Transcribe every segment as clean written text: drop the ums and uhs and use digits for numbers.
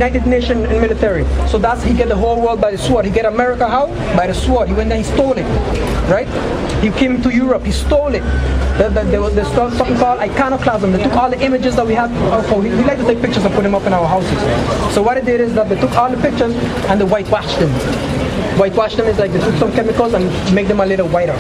United Nations military. So that's, he get the whole world by the sword. He get America how? By the sword. He went there, he stole it, right? He came to Europe, he stole it. There's something called iconoclasm. They took all the images that we have. We like to take pictures and put them up in our houses. So what they did is that they took all the pictures and they whitewashed them. Whitewash them is like they took some chemicals and make them a little whiter.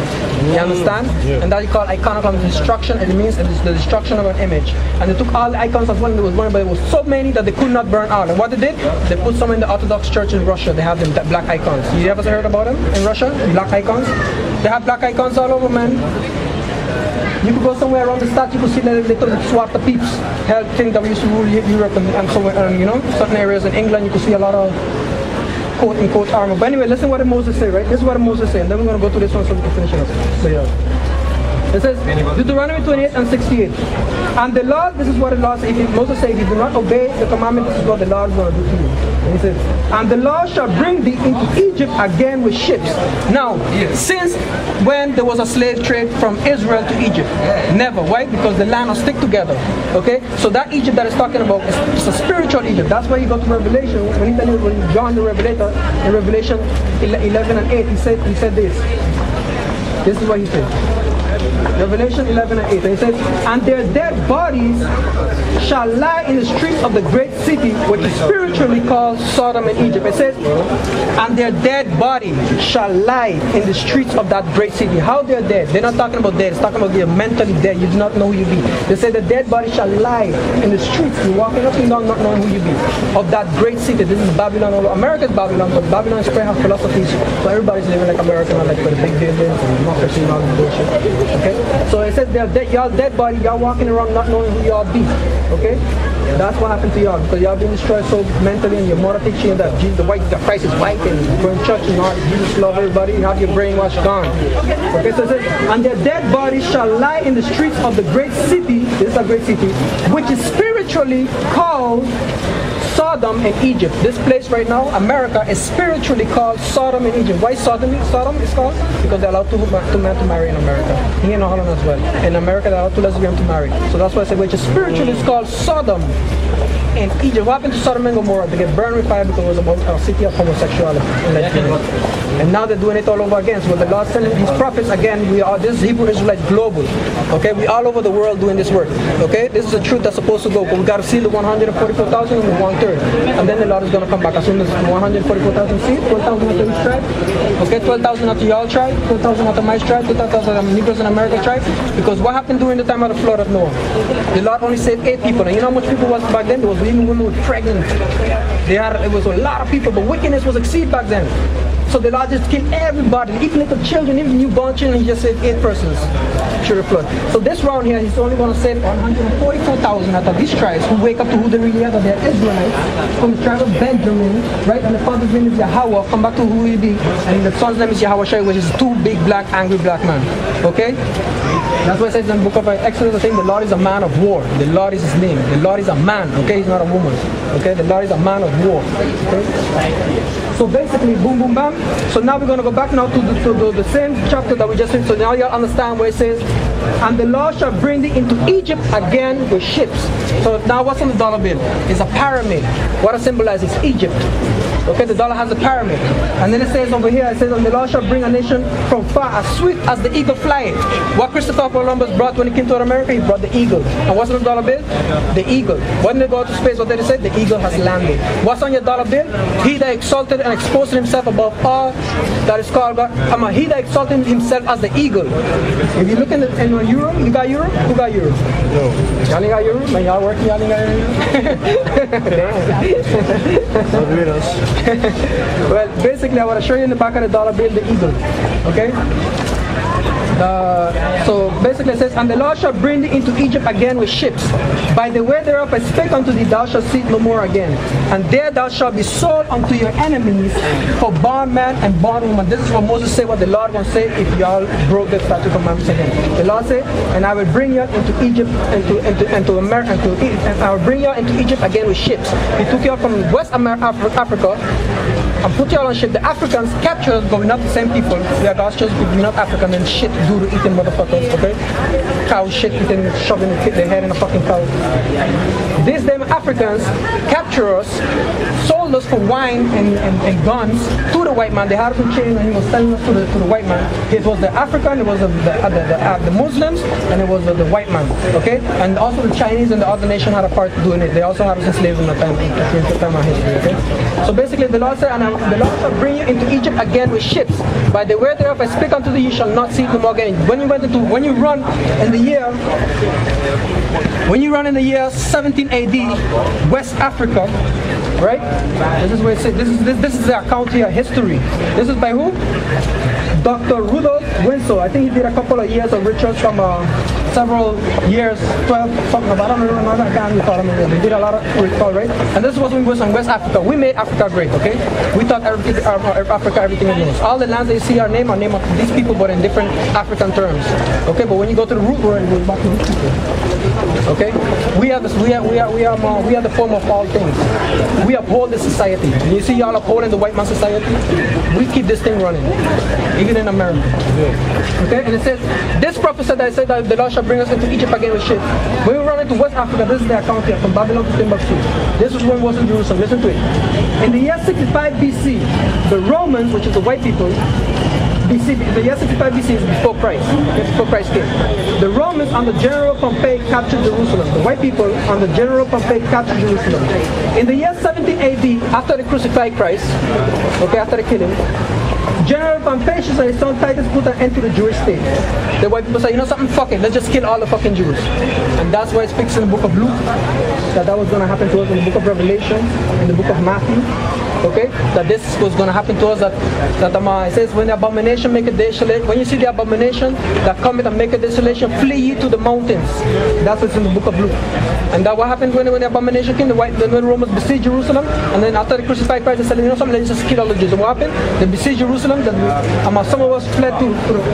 You understand? Yeah. And that you call iconoclasm, destruction. It means it's the destruction of an image. And they took all the icons of one that was burned, but it was so many that they could not burn out. And what they did, they put some in the Orthodox Church in Russia. They have them black icons. You ever heard about them in Russia? Black icons. They have black icons all over, man. You could go somewhere around the state, you could see the little swat the peeps, hell thing that we used to rule Europe and somewhere, you know, certain areas in England. You could see a lot of quote-unquote armor. But anyway, listen what Moses said, right? This is what Moses said, and then we're going to go to this one so we can finish it up. So yeah. It says, Deuteronomy 28 and 68. And the Lord, this is what the Lord said, Moses said, if you do not obey the commandment, this is what the Lord is going to do to you. And he says, and the Lord shall bring thee into Egypt again with ships. Now, since when there was a slave trade from Israel to Egypt? Never. Why? Because the land will stick together. Okay? So that Egypt that is talking about is a spiritual Egypt. That's why you go to Revelation. When John the Revelator, in Revelation 11 and 8, he said this. This is what he said. Revelation 11 and 8. And it says, and their dead bodies shall lie in the streets of the great city, which is spiritually called Sodom and Egypt. It says, and their dead bodies shall lie in the streets of that great city. How they're dead? They're not talking about dead. It's talking about they're mentally dead. You do not know who you be. They say the dead body shall lie in the streets. You're walking up and down not knowing who you be. Of that great city. This is Babylon. America is Babylon, but Babylon spread has philosophies. So everybody's living like American, like with the big buildings and democracy and all this bullshit. Okay? So it says y'all dead body, y'all walking around not knowing who y'all be. Okay? That's what happened to y'all, because y'all been destroyed so mentally, and your mother teaching you that Jesus, the Christ is white, and going to church and all, Jesus love everybody, you have your brainwash gone. Okay, so it says, and their dead bodies shall lie in the streets of the great city, this is a great city, which is spiritually called Sodom and Egypt. This place right now, America, is spiritually called Sodom and Egypt. Why Sodom is called? Because they're allowed two men to marry in America. Here in Holland as well. In America, they're allowed two lesbians to marry. So that's why I say, which is spiritually is called Sodom and Egypt. What happened to Sodom and Gomorrah? They get burned with fire because it was about a city of homosexuality. And now they're doing it all over again. So the Lord sending these prophets again. This is Hebrew Israelite global. Okay, we all over the world doing this work. Okay, this is the truth that's supposed to go. But we got to seal the 144,000 and 1/3, and then the Lord is going to come back as soon as 144,000 seed, 12,000 after each tribe. Okay, 12,000 after y'all tribe, 12,000 after my tribe, 2,000 after Negroes in America tribe. Because what happened during the time of the flood of Noah? The Lord only saved 8 people, and you know how much people was back then? There was even women who were pregnant. It was a lot of people, but wickedness was exceed back then. So the Lord just killed everybody, even little children, even newborn children. He just saved 8 persons through the flood. So this round here, he's only going to save 144,000 out of these tribes who wake up to who they really are, that they're Israelites, from the tribe of Benjamin, right? And the father's name is Yahweh, come back to who he be. And the son's name is Yahweh Shai, which is 2 big, black, angry black men. Okay? That's what it says in the book of Exodus, I think the Lord is a man of war. The Lord is his name. The Lord is a man, okay? He's not a woman. Okay? The Lord is a man of war. Okay? So basically, boom, boom, bam. So now we're going to go back now to the same chapter that we just read. So now you understand where it says, and the Lord shall bring thee into Egypt again with ships. So now what's on the dollar bill? It's a pyramid. What it symbolizes? Egypt. Okay, the dollar has a pyramid. And then it says over here, it says, and the Lord shall bring a nation from far, as swift as the eagle flieth. What Christopher Columbus brought when he came to America, he brought the eagle. And what's on the dollar bill? The eagle. When they go to space, what did they say? The eagle has landed. What's on your dollar bill? He that exalted and exposed himself above all that is called God. He that exalted himself as the eagle. If you look in Europe, you got Europe? Who got Europe? No. Y'all ain't got Europe? Man, y'all working, y'all ain't got Europe? Not with us. Well, basically, I want to show you in the back of the dollar bill the eagle. Okay? So basically it says, and the Lord shall bring thee into Egypt again with ships. By the way thereof I spake unto thee, thou shalt see it no more again. And there thou shalt be sold unto your enemies for bondman and bondwoman. This is what Moses said, what the Lord will say if y'all broke the statute commandments again. The Lord said, and I will bring you into Egypt, into America, and I will bring you into Egypt again with ships. He took you from West Africa and put you all on ship. The Africans captured us, but we're not the same people. We are God's chosen people, we're not African, and shit doodle eating motherfuckers, okay? Cow shit eating, shoving their head in a fucking cow. These damn Africans capture us sold us for wine and guns to the white man. They had us in chains and he was selling us to the white man. It was the African, it was the Muslims, and it was the white man. Okay? And also the Chinese and the other nation had a part doing it. They also had us enslaved in the time of history. Okay? So basically the Lord said, and the Lord shall bring you into Egypt again with ships. By the way thereof I speak unto thee, you shall not see it no more again. When you run in the year 17 AD, West Africa, right? This is where it says, this is the account here, history. This is by who? Dr. Rudolph Winslow. I think he did a couple of years of research from several years, 12, something about, I don't remember, I can't recall. They did a lot of recall, right? And this is what we was in West Africa. We made Africa great, okay? We thought Africa, everything it knows. All the lands that you see are named of these people, but in different African terms. Okay, but when you go to the root word, it goes back to these people. Okay? We are the form of all things. We uphold the society. You see y'all upholding the white man society? We keep this thing running. Even in America. Okay? And it says, this prophet said that I said that the Lord shall bring us into Egypt again with ships. When we run into West Africa, this is the account here, from Babylon to Timbuktu. This is when we was in Jerusalem. Listen to it. In the year 65 BC, the Romans, which is the white people, the year 65 BC is before Christ. Before Christ came. The Romans under General Pompey captured Jerusalem. The white people under General Pompey captured Jerusalem. In the year 70 AD, after they crucified Christ, okay, after they killed him, General Pompey and his son Titus put an end to the Jewish state. The white people say, you know something, fuck it, let's just kill all the fucking Jews. And that's why it speaks in the book of Luke, that was going to happen to us, in the book of Revelation, in the book of Matthew. Okay, that this was going to happen to us. That it says, when the abomination make a desolation, when you see the abomination that cometh and make a desolation, flee ye to the mountains. That's what's in the book of Luke. And that what happened when the abomination came, when the Romans besieged Jerusalem, and then after they crucified Christ, they said, you know something, let's just kill all the Jews. And what happened? They besieged Jerusalem. Some of us fled to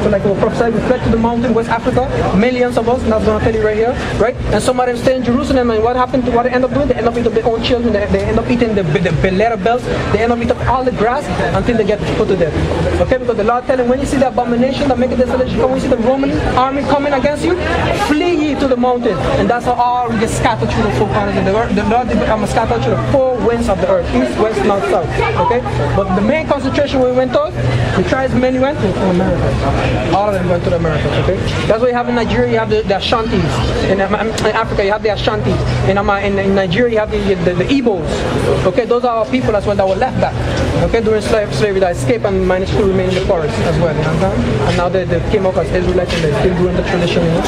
like we prophesied, we fled to the mountain, West Africa. Millions of us, and that's going to tell you right here, right? And some of them stay in Jerusalem, and what happened? What they end up doing? They end up eating their own children. They end up eating the leather belts. They end up eating all the grass until they get put to death. Okay, because the Lord telling, when you see the abomination that make a desolation, when you see the Roman army coming against you, flee ye to the mountain. And that's how all we get scattered through the four corners of the earth. The Lord scattered through the four winds of the earth, east, west, north, south. Okay, but the main concentration when we went out, the tribes many went to America. All of them went to the Americas. Okay, that's why you have in Nigeria, you have the Ashantis. In Africa, you have the Ashantis. In Nigeria, you have the Igbos. Okay, those are our people as well that were left back. Okay, during slavery that escaped and managed to remain in the forest as well. You understand? And now they came up as Israelites and they're still doing the tradition. You know?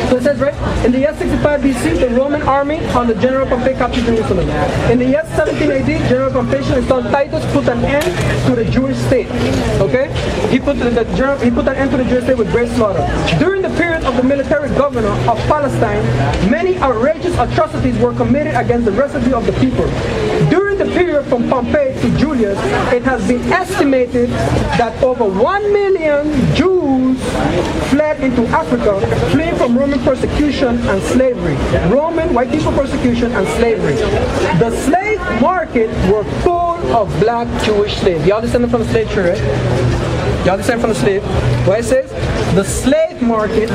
So it says, right, in the year 65 BC, the Roman army under General Pompey captured Jerusalem. In the year 17 AD, General Pompey and his son Titus put an end to the Jewish state. Okay, he put an end to the Jewish state with great slaughter. During the period of the military governor of Palestine, many outrageous atrocities were committed against the residue of the people. During the period from Pompey to Julius, it has been estimated that over 1 million Jews fled into Africa, fleeing from Roman persecution and slavery. Roman white people persecution and slavery. The slave market were full of black Jewish slaves. Y'all descended from the slave trade, right? Y'all descended from the slave. What it says? The slave market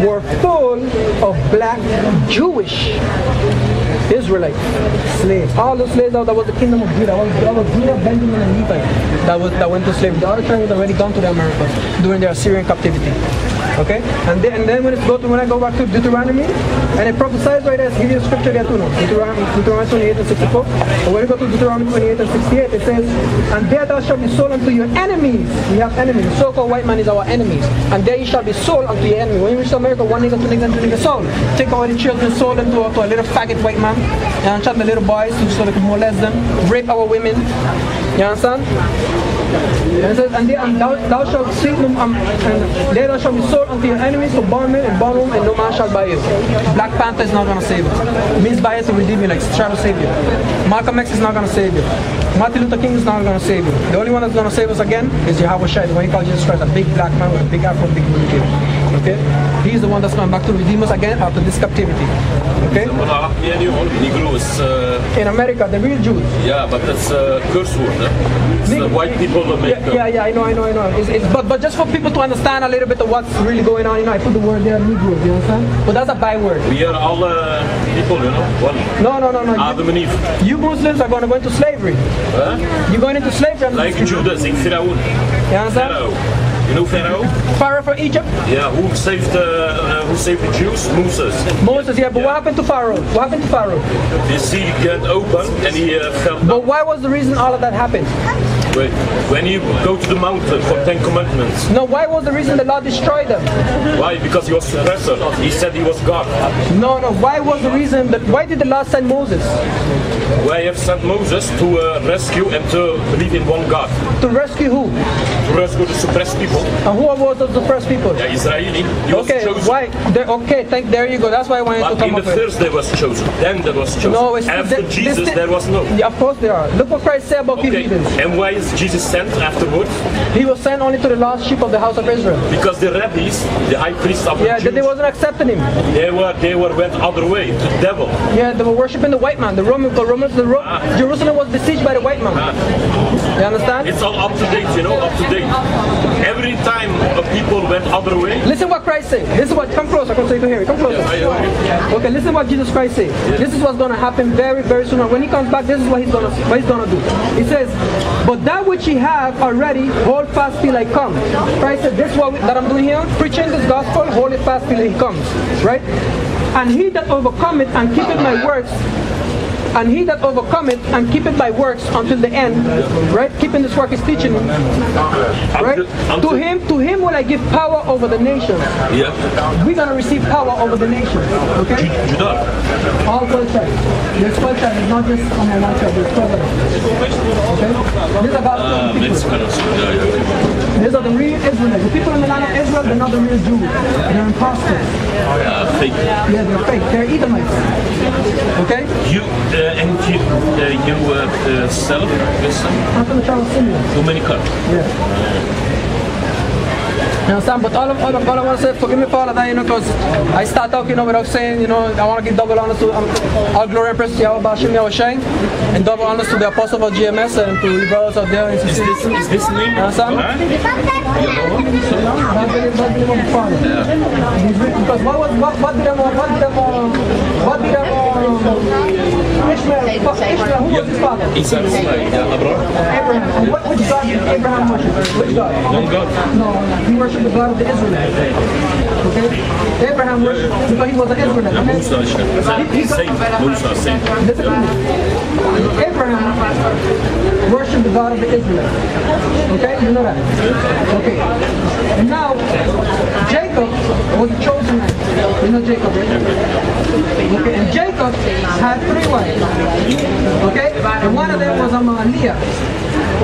were full of black Jewish Israelite slaves. All the slaves that was the kingdom of Judah. That was Judah, Benjamin, and Levi that went to slavery. The other tribes had already gone to the Americas during their Assyrian captivity. Okay? And then when I go back to Deuteronomy, and it prophesies right there, give you a scripture there too now. Deuteronomy 28 and 64. But when you go to Deuteronomy 28 and 68, it says, and there thou shalt be sold unto your enemies. We have enemies. The so-called white man is our enemies. And there you shall be sold unto your enemy. When you reach America, one nigga, two niggas, two niggas sold. Take all the children, sold them to a little faggot white man, and shot the little boys so they could molest them, rape our women. You understand? And it says, and thou shalt seek them, and there thou shalt be sold unto your enemies for bondmen and bondwomen, and no man shall buy you. Black Panther is not going to save you. It means buy it to redeem you, like try to save you. Malcolm X is not going to save you. Martin Luther King is not going to save you. The only one that's going to save us again is Yahweh Shai, when he calls Jesus Christ, a big black man with a big afro, big blue beard. Okay? He's the one that's coming back to redeem us again after this captivity. Okay? In America, the real Jews. Yeah, but that's a curse word. It's the white people that make Yeah, I know. But just for people to understand a little bit of what's really going on, I put the word there, Negroes, you understand? But that's a byword. We are all people, one. No. Adam and Eve. You Muslims are going to go into slavery. Huh? You're going into slavery. Like Judas in Pharaoh. You understand? Pharaoh. You know Pharaoh? Pharaoh from Egypt? Yeah, who saved the Jews? Moses. Moses, yeah, but what happened to Pharaoh? What happened to Pharaoh? The sea got open and he fell down. But why was the reason all of that happened? Wait, when you go to the mountain for 10 commandments. No, why was the reason the Lord destroyed them? Why? Because he was suppressor. He said he was God. No, why was the reason that, why did the Lord send Moses? Why have sent Moses to rescue and to believe in one God. To rescue who? To rescue the suppressed people. And who was those suppressed people? Yeah, Israeli. He was Okay, chosen. why? There you go. That's why I wanted to But come in the up with. first there was chosen. Then there was chosen. No, After Jesus there was no. Yeah, of course there are. Look what Christ said about Okay, Hebrews. and why is Jesus sent afterwards? He was sent only to the lost sheep of the house of Israel. Because the rabbis, the high priests of the Yeah, Jews, they wasn't accepting him. they were went other way to the devil. Yeah, they were worshiping the white man. Jerusalem was besieged by the white man. You understand? It's all up to date, up to date. Every time people went other way. Listen what Christ said. This is what, come closer, come so you can hear it. Come closer. Okay, listen what Jesus Christ said. This is what's going to happen very, very soon. And when he comes back, this is what he's going to do. He says, but that which ye have already, hold fast till I come. Christ said, this is what that I'm doing here, preaching this gospel, hold it fast till he comes. Right? And he that overcometh and keepeth my works, and he that overcometh and keepeth my works until the end, right? Keeping this work is teaching him, right? To him will I give power over the nations. Yeah. We're gonna receive power over the nations, okay? Judah. All 12 tribes. There's 12 tribes. It's not just on the one tribe. There's 12 of them. Okay? These are God's people. These are the real Israelites. The people in the land of Israel, they're not the real Jews. They're imposters. Fake. Yeah, they're fake. They're Edomites. Okay? You self with I'm from the tribe of Simeon. too many cars. Yeah. You understand? But all I want to say, forgive me for all of that, because I start out, without saying, I want to give double honors to all glory and praise to Yahweh Bashim Yahweh Shai, and double honors to the apostle of GMS and to the brothers out there. Is this name? You understand? Because what Ishmael, who was his father? Isaac, Abraham. Abraham. And which God did Abraham worship? Which God? One God. No, he worshipped the God of the Israelites. Okay? Abraham worshipped because he was an Israelite. Musa, same. Listen to me. Abraham worshipped the God of the Israelites. Okay? You know that? Okay. And now, Jacob was the chosen man. You know Jacob, right? Okay. And Jacob had 3 wives. Okay? And one of them was Leah.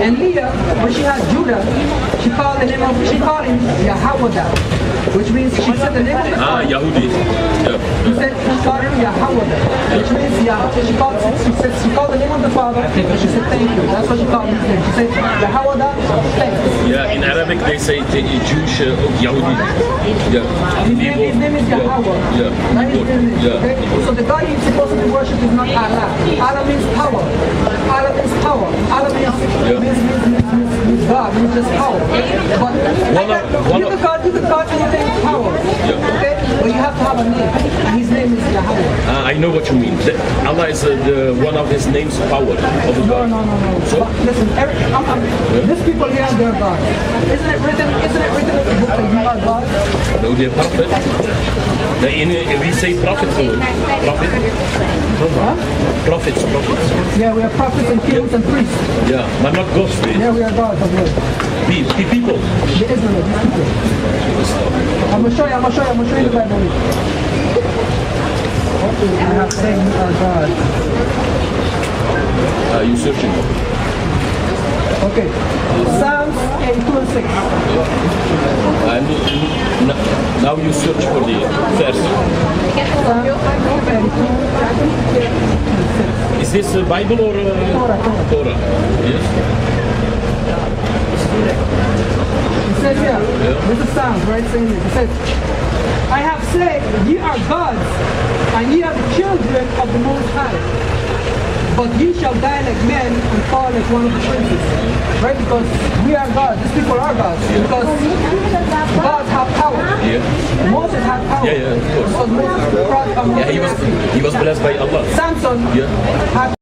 And Leah, when she had Judah, she called him Yahweh, which means she said the name of the God. Yahudi. Yeah. She called him Yahweh, which means she called the name of the Father, and she said thank you. That's what she called his name. She said Yahweh, thanks. Yeah, in Arabic they say Jewish Yahudi. Yeah. His name is Yahweh. Yeah. That is his name. Yeah. Okay? So the God he's supposed to be worshipped is not Allah. Allah means power. Allah means power. Allah means God, means just power. But you can call anything power. Okay? But you have to have a name. And his name is Yahweh. I know what you mean. Allah is one of his names, power of God. No. So? But listen, these people here, they're God. Isn't it written in the book that you are God? No, they're prophet. We say prophet. Prophet. Huh? Prophets. Yeah, we are prophets and kings and priests. Yeah, but not gods. Yeah, we are gods of war. People. The Israelites, these people. I'm gonna show you the Bible. Okay, I have said you are God. Are you searching? Okay. Psalms 82 and 6. Now you search for the verse. Psalms 82 and 6. Is this the Bible or Torah? Yes. It says here, this is Psalms, right? Saying this. It says, I have said, ye are gods, and ye are the children of the Most High. But ye shall die like men and fall like one of the princes. Right? Because we are gods. These people are gods. Because gods have power. Yeah. Moses had power. Yeah, of course. Because Moses Yeah, he was blessed by Allah. Samson Yeah. had